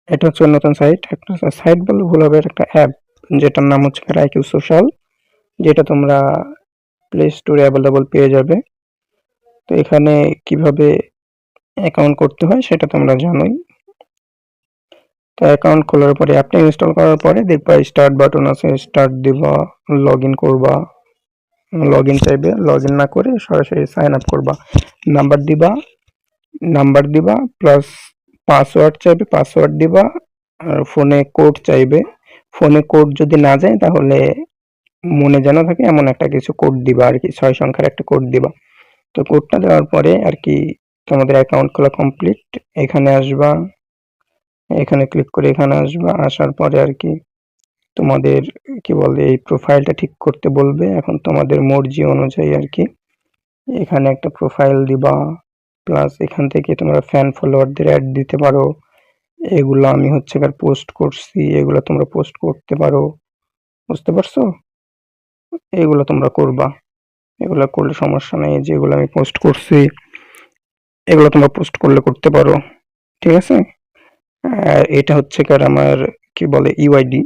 এটা হচ্ছে নতুন সাইট, একটা সাইট বললে ভুল হবে, একটা অ্যাপ যেটার নাম হচ্ছে আইকিউ সোশ্যাল, যেটা তোমরা প্লে স্টোরে অ্যাভেলেবল পেয়ে যাবে। তো এখানে কিভাবে অ্যাকাউন্ট করতে হয় সেটা তোমরা জানোই। তো অ্যাকাউন্ট খোলার পরে অ্যাপটা ইনস্টল করার পরে দেখবা স্টার্ট বাটন আছে, স্টার্ট দিবা, লগ ইন করবা, লগ ইন চাইবে, লগ ইন না করে সরাসরি সাইন আপ করবা, নাম্বার দিবা, নাম্বার দিবা প্লাস পাসওয়ার্ড চাইবে, পাসওয়ার্ড দিবা, আর ফোনে কোড চাইবে, ফোনে কোড যদি না যায় তাহলে মনে জানা থাকে এমন একটা কিছু কোড দিবা আর কি, 6 সংখ্যার একটা কোড দিবা। তো কোডটা দেওয়ার পরে আর কি তোমাদের অ্যাকাউন্ট খোলা কমপ্লিট। এখানে আসবা, এখানে ক্লিক করে এখানে আসবা, আসার পরে আর কি তোমাদের কি বলে এই প্রোফাইলটা ঠিক করতে বলবে। এখন তোমাদের মর্জি অনুযায়ী আর কি এখানে একটা প্রোফাইল দিবা, প্লাস এখান থেকে তোমরা ফ্যান ফলোয়ারদের অ্যাড দিতে পারো। এগুলো আমি হচ্ছে পোস্ট করছি, এগুলো তোমরা পোস্ট করতে পারো, বুঝতে পারছো? এগুলো তোমরা করবা, এগুলো করলে সমস্যা নেই। যেগুলো আমি পোস্ট করছি এগুলো তোমরা পোস্ট করলে করতে পারো, ঠিক আছে? আর এটা হচ্ছে আমার কি বলে ইউআইডি,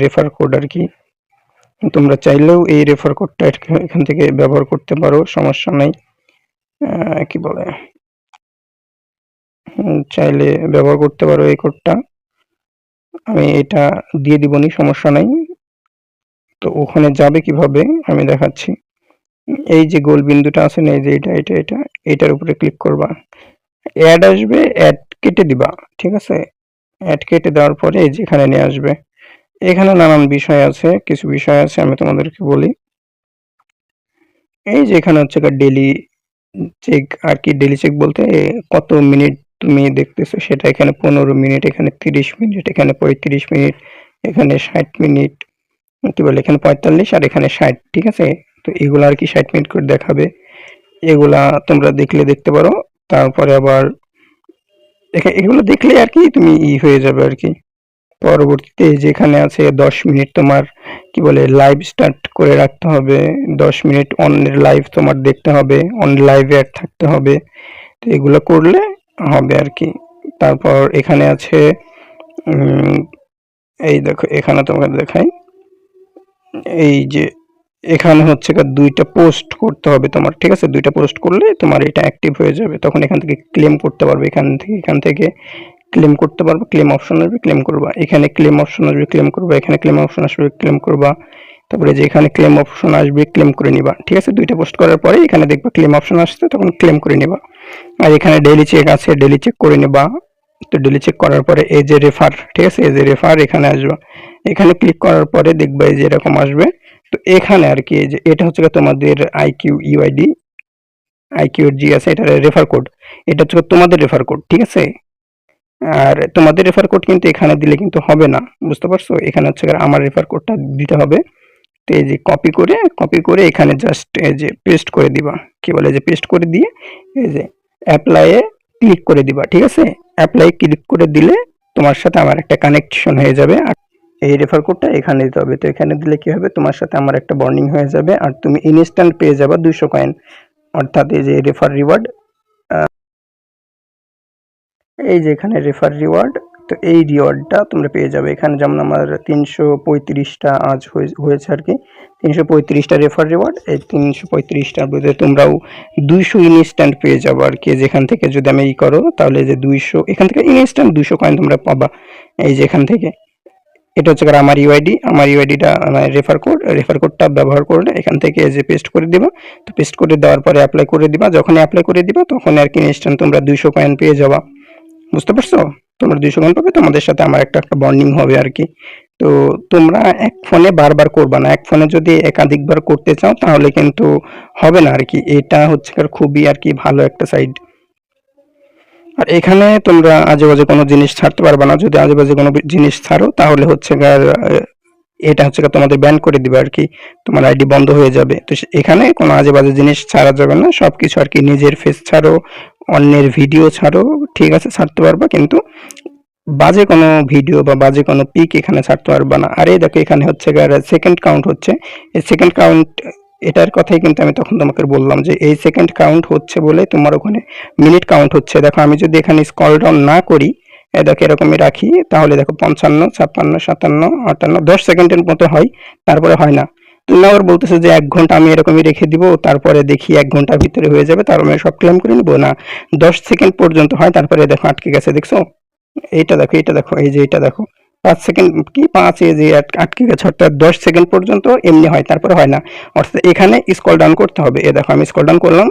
রেফার কোড আর কি। তোমরা চাইলেও এই রেফার কোডটা এখান থেকে ব্যবহার করতে পারো, সমস্যা নাই। কি বলে চাইলে ব্যবহার করতে পারো এই কোডটা, আমি এটা দিয়ে দিবনি, সমস্যা নাই। তো ওখানে যাবে কিভাবে আমি দেখাচ্ছি। এই যে গোল বিন্দুটা আছে না, এই যে এটা এটার উপরে ক্লিক করবা, অ্যাড আসবে, অ্যাড কেটে দিবা, ঠিক আছে? অ্যাড কেটে দেওয়ার পরে এই যে এখানে নিয়ে আসবে। এখানে নানান বিষয় আছে, কিছু বিষয় আছে আমি তোমাদেরকে বলি। এই যে এখানে হচ্ছে ডেইলি চেক আর কি, ডেইলি চেক বলতে কত মিনিট তুমি দেখতেছো সেটা, এখানে 15 মিনিট, এখানে 30 মিনিট, এখানে 35 মিনিট, এখানে 60 মিনিট, কি বলে এখানে 45 আর এখানে 60, ঠিক আছে? তো এগুলা আর কি 60 মিনিট করে দেখাবে, এগুলা তোমরা দেখলে দেখতে পারো। তারপরে আবার এগুলো দেখলে আর কি তুমি হয়ে যাবে আর কি। পরবর্তীতে যেখানে আছে 10 মিনিট তোমার কি বলে লাইভ স্টার্ট করে রাখতে হবে, 10 মিনিট অন্যের লাইভ তোমার দেখতে হবে, অন লাইভে অ্যাড থাকতে হবে। তো এগুলো করলে হবে আর কি। তারপর এখানে আছে এই দেখো এখানে তোমাকে দেখাই, এই যে এখানে হচ্ছে 2টা পোস্ট করতে হবে তোমার, ঠিক আছে? 2টা পোস্ট করলে তোমার এটা অ্যাক্টিভ হয়ে যাবে, তখন এখান থেকে ক্লেম করতে পারবে, এখান থেকে ক্লেম করতে পারবে, ক্লেম অপশন আসবে, ক্লেম করবা, এখানে ক্লেম অপশন আসবে, ক্লেম করবা, এখানে ক্লেম অপশন আসবে, ক্লেম করবা, তারপরে যে এখানে ক্লেম অপশন আসবে ক্লেম করে নিবা, ঠিক আছে? 2টা পোস্ট করার পরে এখানে দেখবা ক্লেম অপশন আসছে, তখন ক্লেম করে নিবা। আর এখানে ডেইলি চেক আছে, ডেইলি চেক করে নিবা। তো ডেইলি চেক করার পরে এই যে রেফার, ঠিক আছে? এই যে রেফার এখানে আসবা, এখানে ক্লিক করার পরে দেখবা এই যে এরকম আসবে। তো এখানে আর কি এই যে এটা হচ্ছে তোমাদের আইকিউ ইউআইডি, আইকিউ জি আছে, এটা রেফার কোড, এটা হচ্ছে তোমাদের রেফার কোড, ঠিক আছে? আর তোমাদের রেফার কোড কিন্তু এখানে দিলে কিন্তু হবে না, বুঝতে পারছো? এখানে হচ্ছে আমার রেফার কোডটা দিতে হবে। তো এই যে কপি করে এখানে জাস্ট এই যে পেস্ট করে দিবা, কি বলে যে পেস্ট করে দিয়ে এই যে অ্যাপ্লাই এ ক্লিক করে দিবা, ঠিক আছে? অ্যাপ্লাই ক্লিক করে দিলে তোমার সাথে আমার একটা কানেকশন হয়ে যাবে। আর এই রেফার কোডটা এখানে দিতে হবে। তো এখানে দিলে কি হবে, তোমার সাথে আমার একটা বন্ডিং হয়ে যাবে, আর তুমি ইনস্ট্যান্ট পেয়ে যাবে 200 কয়েন, অর্থাৎ এই যে রেফার রিওয়ার্ড, এই যে এখানে রেফার রিওয়ার্ড। তো এই রিওয়ার্ডটা তোমরা পেয়ে যাবে এখানে, যেমন আমার 335টা আজ হয়েছে আর কি, 335টা রেফার রিওয়ার্ড। এই 335টার মধ্যে তোমরাও 200 ইনস্ট্যান্ট পেয়ে যাবো আর কি, যেখান থেকে যদি আমি করো তাহলে যে 200 এখান থেকে ইনস্ট্যান্ট 200 কয়েন তোমরা পাবা এই যে এখান থেকে। এটা হচ্ছে আমার ইউআইডি, আমার ইউআইডিটা রেফার কোডটা ব্যবহার করলে এখান থেকে যে পেস্ট করে দিবা। তো পেস্ট করে দেওয়ার পরে অ্যাপ্লাই করে দিবা, যখন অ্যাপ্লাই করে দিবা তখন আর কি ইনস্ট্যান্ট তোমরা 200 কয়েন পেয়ে যাবা, বুঝতে পারছো? তোমরা 200 কয়েন পাবে, তোমাদের সাথে আমার একটা বন্ডিং হবে আর কি। তো তোমরা এক ফোনে বারবার করবা না, এক ফোনে যদি একাধিকবার করতে চাও তাহলে কিন্তু হবে না আর কি। এটা হচ্ছে খুবই আর কি ভালো একটা সাইড। আর এখানে তোমরা আজেবাজে কোনো জিনিস ছাড়তে পারবে না, যদি আজেবাজে কোনো জিনিস ছাড়ো তাহলে হচ্ছে এটা হচ্ছে তোমাদের ব্যান করে দিবে আর কি, তোমার আইডি বন্ধ হয়ে যাবে। তো এখানে কোনো আজেবাজে জিনিস ছাড়া যাবে না, সবকিছু আর কি নিজের ফেস ছাড়ো, অন্যের ভিডিও ছাড়ো, ঠিক আছে? ছাড়তে পারবা, কিন্তু বাজে কোনো ভিডিও বা বাজে কোনো পিক এখানে ছাড়তে পারবা না। আর এই দেখো এখানে হচ্ছে সেকেন্ড কাউন্ট হচ্ছে, এই সেকেন্ড কাউন্ট এটার কথাই কিন্তু আমি তখন তোমাকে বললাম যে এই সেকেন্ড কাউন্ট হচ্ছে বলে তোমার ওখানে মিনিট কাউন্ট হচ্ছে। দেখো আমি যদি এখানে স্ক্রল ডাউন না করি, দেখো এরকমই রাখি, তাহলে দেখো 55, 56, 57, 58, 10 সেকেন্ডের মতো হয়, তারপরে হয় না। তুমি আবার বলতেছো যে 1 ঘন্টা আমি এরকমই রেখে দিব, তারপরে দেখি 1 ঘন্টার ভিতরে হয়ে যাবে, তার মানে সব ক্লেম করে নিব না। 10 সেকেন্ড পর্যন্ত হয়, তারপরে দেখো আটকে গেছে, দেখছো? এইটা দেখো, এই যে এটা দেখো, 5 সেকেন্ড কি 5, এই যে আটকে গেছে, অর্থাৎ 10 সেকেন্ড পর্যন্ত এমনি হয়, তারপরে হয় না। অর্থাৎ এখানে স্ক্রল ডাউন করতে হবে। দেখো আমি স্ক্রল ডাউন করলাম,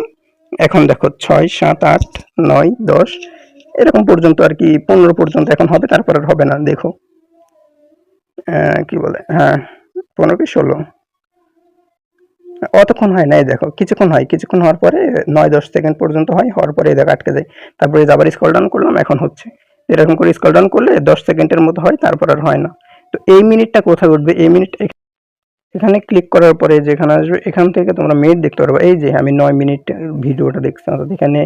এখন দেখো 6, 7, 8, 9, 10 এরকম পর্যন্ত আর কি, 15 পর্যন্ত এখন হবে, তারপর আর হবে না। দেখো কি বলে, হ্যাঁ 15 কি 16, অতক্ষণ হয় না। এই দেখো কিছুক্ষণ হয়, কিছুক্ষণ হওয়ার পরে 9-10 সেকেন্ড পর্যন্ত হয়, হওয়ার পরে এই দেখো আটকে যায়। তারপরে আবার স্ক্রল ডাউন করলাম, এখন হচ্ছে। এরকম করে স্ক্রল ডাউন করলে 10 সেকেন্ডের মতো হয়, তারপর আর হয় না। তো এই মিনিটটা কোথায় উঠবে? এই মিনিট এখানে ক্লিক করার পরে যেখানে আসবে, এখান থেকে তোমরা মিনিট দেখতে পারবে। এই যে আমি 9 মিনিট ভিডিওটা দেখছি, অর্থাৎ এখানে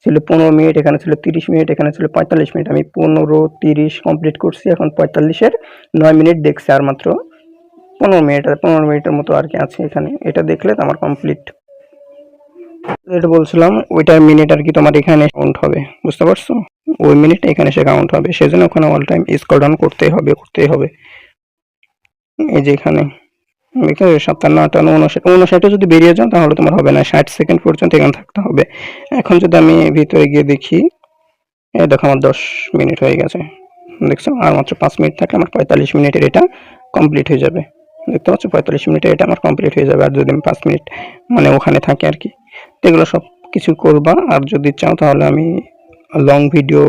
ছিল 15 মিনিট, এখানে ছিল 30 মিনিট, এখানে ছিল 45 মিনিট। আমি 15, 30 কমপ্লিট করছি, এখন 45-এর 9 মিনিট দেখছি, আর মাত্র 15 মিনিটের মতো আর কি আছে এখানে। এটা দেখলে তো আমার কমপ্লিট। যেটা বলছিলাম ওইটার মিনিট আর কি তোমার এখানে কাউন্ট হবে, বুঝতে পারছো? ওই মিনিটটা এখানে সে কাউন্ট হবে, সেজন্য ওখানে অল টাইম স্ক্রল ডাউন করতেই হবে, করতেই হবে। এই যে এখানে 57, 58, 59 যদি বেরিয়ে যাও তাহলে তোমার হবে না, 60 সেকেন্ড পর্যন্ত এখানে থাকতে হবে। এখন যদি আমি ভিতরে গিয়ে দেখি, এই দেখো আমার 10 মিনিট হয়ে গেছে, দেখছো? আর মাত্র 5 মিনিট থাকলে আমার 45 মিনিটের এটা কমপ্লিট হয়ে যাবে। দেখতে পাচ্ছ 45 মিনিটে এটা আমার কমপ্লিট হয়ে যাবে, আর যদি আমি 5 মিনিট মানে ওখানে থাকি আর কি। এগুলো সব কিছু করবা, আর যদি চাও তাহলে আমি লং ভিডিও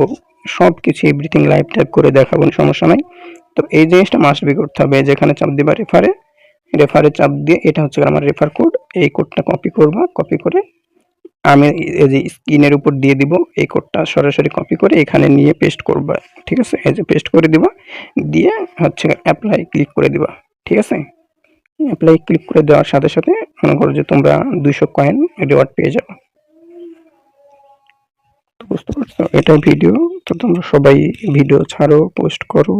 সব কিছু এভরিথিং লাইভ টাইপ করে দেখাবো, সমস্যা নাই। তো এই জিনিসটা মাস্ট বি করতে হবে। যেখানে চাপ দিবা রেফারে, রেফারে চাপ দিয়ে, এটা হচ্ছে আমার রেফার কোড, এই কোডটা কপি করবা, কপি করে আমি এই যে স্ক্রিনের উপর দিয়ে দিব, এই কোডটা সরাসরি কপি করে এখানে নিয়ে পেস্ট করবা, ঠিক আছে? এই যে পেস্ট করে দিবা, দিয়ে হচ্ছে অ্যাপ্লাই ক্লিক করে দিবা, ঠিক আছে? অ্যাপ্লাই ক্লিক করে দেওয়ার সাথে সাথে মনে করো যে তোমরা 200 কয়েন রিওয়ার্ড পেয়ে যাবে। বুঝতে পারছো? এটা ভিডিও, তো তোমরা সবাই ভিডিও ছাড়ো, পোস্ট করো,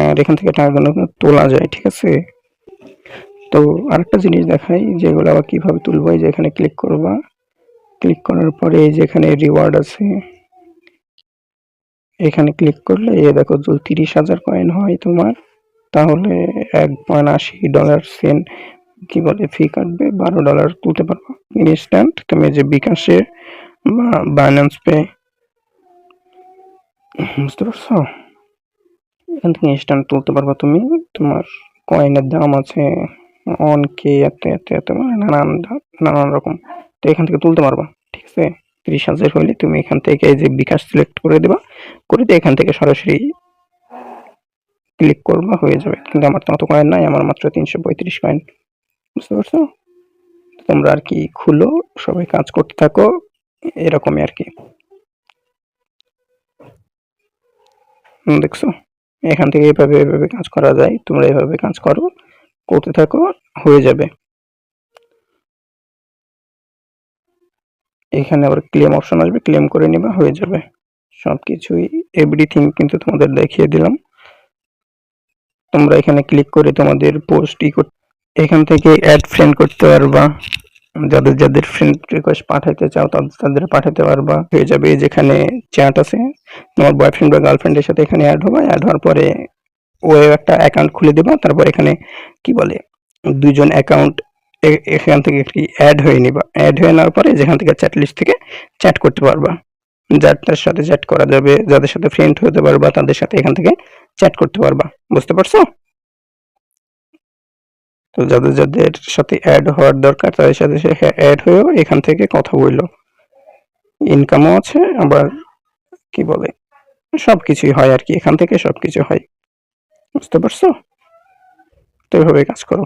আর এখান থেকে টাকাগুলো তোলা যায়, ঠিক আছে? তো আরেকটা জিনিস দেখাই, যেগুলো আবার কিভাবে তুলবো। এই যে এখানে ক্লিক করবা, ক্লিক করার পরে এই যে এখানে রিওয়ার্ড আছে, এখানে ক্লিক করলে এই দেখো যদি 30,000 কয়েন হয় তোমার, তাহলে $1.80 সেন্ট কি বলে ফি কাটবে, $12 তুলতে পারবো ইনস্ট্যান্ট। তুমি যে বিকাশে বা বাইন্যান্স পে, বুঝতে পারছো? এখান থেকে ইনস্ট্যান্ট তুলতে পারবা তুমি। তোমার কয়েনের দাম আছে 1K, এত মানে নানান রকম। তো এখান থেকে তুলতে পারবা, ঠিক আছে? 30,000 হইলে তুমি এখান থেকে এই যে বিকাশ সিলেক্ট করে দিবা, করে দিয়ে এখান থেকে সরাসরি ক্লিক করবা, হয়ে যাবে। কিন্তু আমার তো অত কয়েন নাই, আমার মাত্র 335 কয়েন, বুঝতে পারছো? তোমরা আর কি খুলো, সবাই কাজ করতে থাকো, এরকমই আর কি। দেখছো এখান থেকে এভাবে কাজ করা যায়, তোমরা এভাবে কাজ করো, করতে থাকো, হয়ে যাবে। এখানে আবার ক্লেম অপশন আসবে, ক্লেম করে নিবা, হয়ে যাবে। সবকিছুই এভরিথিং কিন্তু তোমাদের দেখিয়ে দিলাম। তোমরা এখানে ক্লিক করে তোমাদের পোস্ট এখান থেকে অ্যাড ফ্রেন্ড করতে পারবা, যাদের ফ্রেন্ড রিকোয়েস্ট পাঠাইতে চাও তাদের পাঠাতে পারবা, হয়ে যাবে। যেখানে চ্যাট আছে, তোমার বয়ফ্রেন্ড বা গার্লফ্রেন্ডের সাথে এখানে অ্যাড হবা, অ্যাড হওয়ার পরে ও একটা অ্যাকাউন্ট খুলে দিবা, তারপর এখানে কি বলে দুইজন অ্যাকাউন্ট এখান থেকে অ্যাড হয়ে নিবা, অ্যাড হয়ে নেওয়ার পরে যেখান থেকে চ্যাট লিস্ট থেকে চ্যাট করতে পারবা, যার সাথে চ্যাট করা যাবে, যাদের সাথে ফ্রেন্ড হতে পারবা তাদের সাথে এখান থেকে চ্যাট করতে পারবা, বুঝতে পারছো? তো যাদের সাথে অ্যাড হওয়ার দরকার তাদের সাথে অ্যাড হয়েও এখান থেকে কথা বললো, ইনকামও আছে, আবার কি বলে সবকিছুই হয় আর কি, এখান থেকে সবকিছু হয়, বুঝতে পারছো? তো এভাবে কাজ করো।